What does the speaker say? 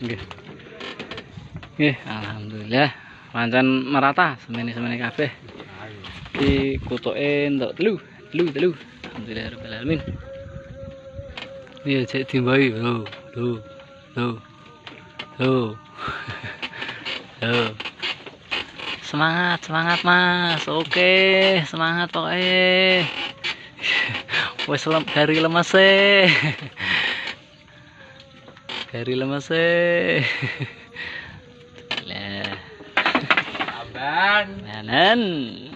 Nggih. Nggih, alhamdulillah. Pancen merata semene-semene kabeh. Iki kutuke entuk telu. Alhamdulillah rabbil alamin. Iya, cek dimbai. Loh. Loh. Semangat Mas. Oke, semangat pokoknya. Wes dari lemes e. Dari lemes e. Lah. Aban. Nanan.